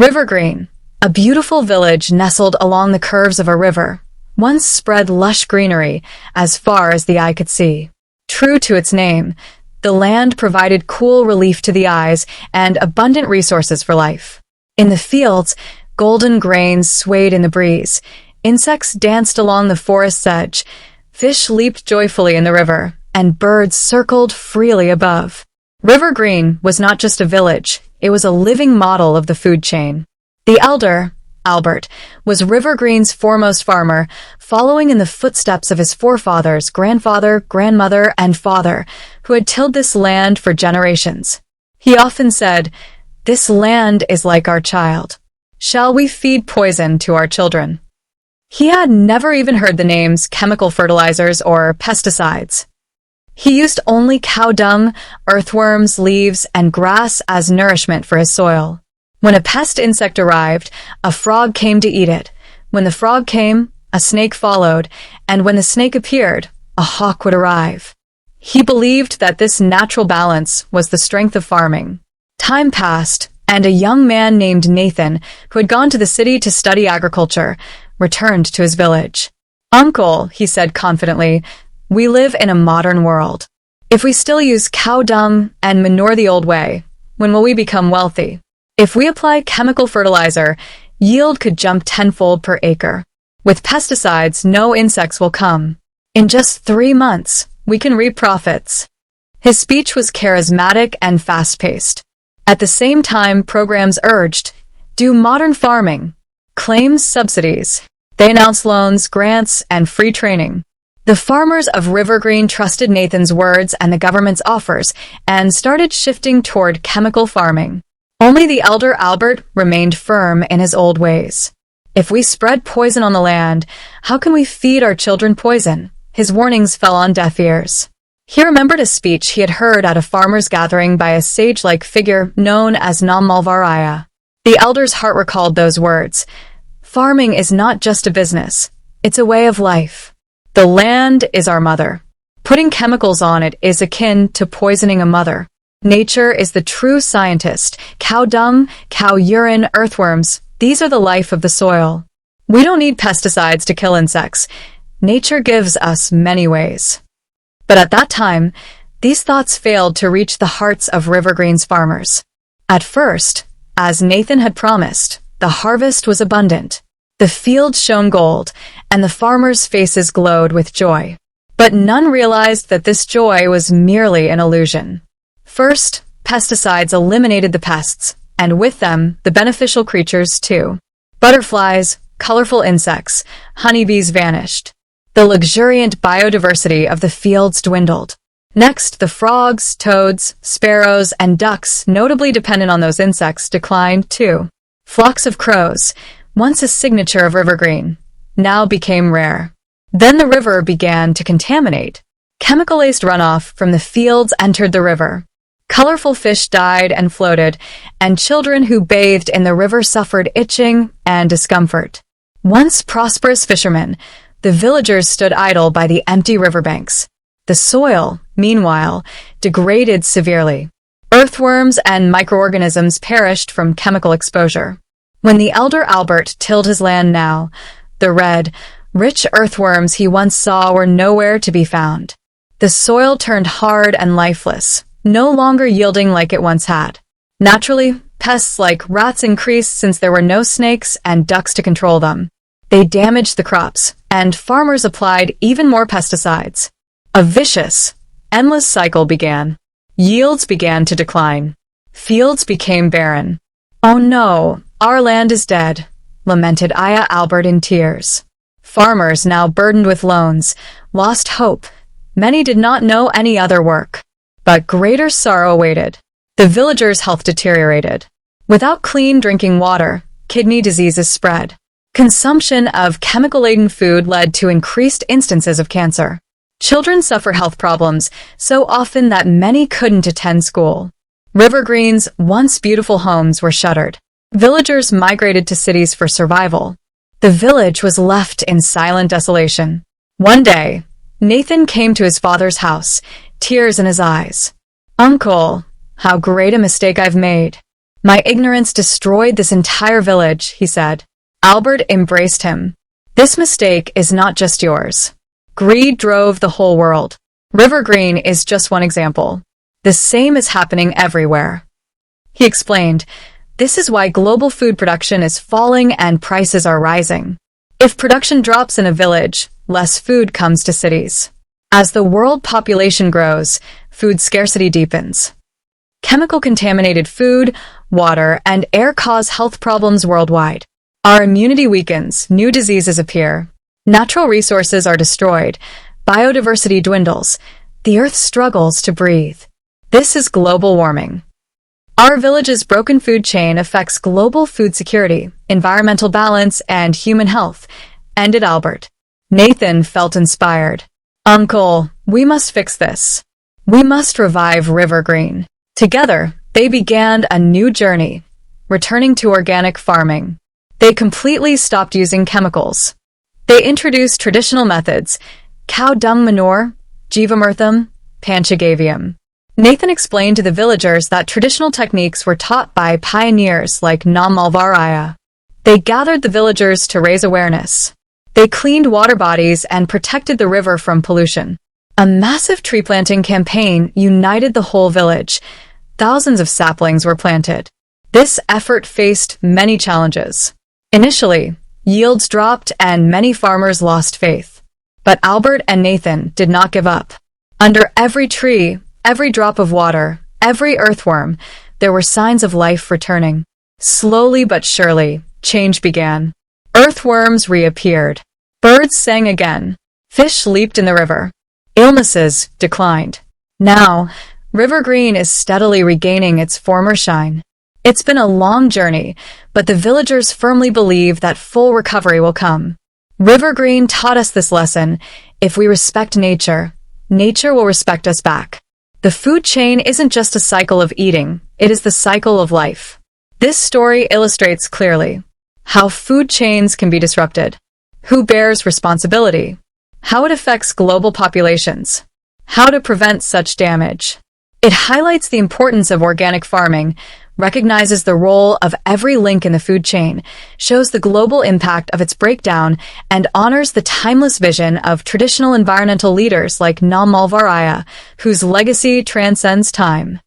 Rivergreen, a beautiful village nestled along the curves of a river, once spread lush greenery as far as the eye could see. True to its name, the land provided cool relief to the eyes and abundant resources for life. In the fields, golden grains swayed in the breeze, insects danced along the forest's edge, fish leaped joyfully in the river, and birds circled freely above. Rivergreen was not just a village, it was a living model of the food chain. The elder, Albert, was Rivergreen's foremost farmer, following in the footsteps of his forefathers, grandfather, grandmother, and father, who had tilled this land for generations. He often said, "This land is like our child. Shall we feed poison to our children?" He had never even heard the names chemical fertilizers or pesticides. He used only cow dung, earthworms, leaves, and grass as nourishment for his soil. When a pest insect arrived, a frog came to eat it. When the frog came, a snake followed, and when the snake appeared, a hawk would arrive. He believed that this natural balance was the strength of farming. Time passed, and a young man named Nathan, who had gone to the city to study agriculture, returned to his village. "Uncle," he said confidently, "we live in a modern world. If we still use cow dung and manure the old way, when will we become wealthy? If we apply chemical fertilizer, yield could jump tenfold per acre. With pesticides, no insects will come. In just 3 months, we can reap profits." His speech was charismatic and fast-paced. At the same time, programs urged, "Do modern farming," claims subsidies. They announced loans, grants, and free training. The farmers of Rivergreen trusted Nathan's words and the government's offers and started shifting toward chemical farming. Only the elder Albert remained firm in his old ways. "If we spread poison on the land, how can we feed our children poison?" His warnings fell on deaf ears. He remembered a speech he had heard at a farmers' gathering by a sage-like figure known as Nammalvar Ayya. The elder's heart recalled those words. "Farming is not just a business, it's a way of life. The land is our mother. Putting chemicals on it is akin to poisoning a mother. Nature is the true scientist. Cow dung, cow urine, earthworms, these are the life of the soil. We don't need pesticides to kill insects. Nature gives us many ways." But at that time, these thoughts failed to reach the hearts of Rivergreen's farmers. At first, as Nathan had promised, the harvest was abundant. The fields shone gold, and the farmers' faces glowed with joy. But none realized that this joy was merely an illusion. First, pesticides eliminated the pests, and with them, the beneficial creatures too. Butterflies, colorful insects, honeybees vanished. The luxuriant biodiversity of the fields dwindled. Next, the frogs, toads, sparrows, and ducks, notably dependent on those insects, declined too. Flocks of crows, once a signature of Rivergreen, now became rare. Then the river began to contaminate. Chemical-laced runoff from the fields entered the river. Colorful fish died and floated, and children who bathed in the river suffered itching and discomfort. Once prosperous fishermen, the villagers stood idle by the empty riverbanks. The soil, meanwhile, degraded severely. Earthworms and microorganisms perished from chemical exposure. When the elder Albert tilled his land now, the red, rich earthworms he once saw were nowhere to be found. The soil turned hard and lifeless, no longer yielding like it once had. Naturally, pests like rats increased since there were no snakes and ducks to control them. They damaged the crops, and farmers applied even more pesticides. A vicious, endless cycle began. Yields began to decline. Fields became barren. "Oh no, our land is dead," lamented Ayya Albert in tears. Farmers, now burdened with loans, lost hope. Many did not know any other work. But greater sorrow awaited. The villagers' health deteriorated. Without clean drinking water, kidney diseases spread. Consumption of chemical-laden food led to increased instances of cancer. Children suffer health problems so often that many couldn't attend school. Rivergreen's once beautiful homes were shuttered. Villagers migrated to cities for survival. The village was left in silent desolation. One day, Nathan came to his father's house, tears in his eyes. "Uncle, how great a mistake I've made." My ignorance destroyed this entire village, he said. Albert embraced him. This mistake is not just yours. Greed drove the whole world. Rivergreen is just one example. The same is happening everywhere. He explained, this is why global food production is falling and prices are rising. If production drops in a village, less food comes to cities. As the world population grows, food scarcity deepens. Chemical-contaminated food, water, and air cause health problems worldwide. Our immunity weakens, new diseases appear. Natural resources are destroyed. Biodiversity dwindles. The Earth struggles to breathe. This is global warming. Our village's broken food chain affects global food security, environmental balance, and human health, ended Albert. Nathan felt inspired. Uncle, we must fix this. We must revive Rivergreen. Together, they began a new journey, returning to organic farming. They completely stopped using chemicals. They introduced traditional methods, cow dung manure, Jivamurtham, Panchagaviyam. Nathan explained to the villagers that traditional techniques were taught by pioneers like Nammalvar Ayya. They gathered the villagers to raise awareness. They cleaned water bodies and protected the river from pollution. A massive tree planting campaign united the whole village. Thousands of saplings were planted. This effort faced many challenges. Initially, yields dropped and many farmers lost faith. But Albert and Nathan did not give up. Under every tree, every drop of water, every earthworm, there were signs of life returning. Slowly but surely, change began. Earthworms reappeared. Birds sang again. Fish leaped in the river. Illnesses declined. Now, Rivergreen is steadily regaining its former shine. It's been a long journey, but the villagers firmly believe that full recovery will come. Rivergreen taught us this lesson. If we respect nature, nature will respect us back. The food chain isn't just a cycle of eating, it is the cycle of life. This story illustrates clearly how food chains can be disrupted, who bears responsibility, how it affects global populations, how to prevent such damage. It highlights the importance of organic farming, recognizes the role of every link in the food chain, shows the global impact of its breakdown, and honors the timeless vision of traditional environmental leaders like Nammalvar Ayya, whose legacy transcends time.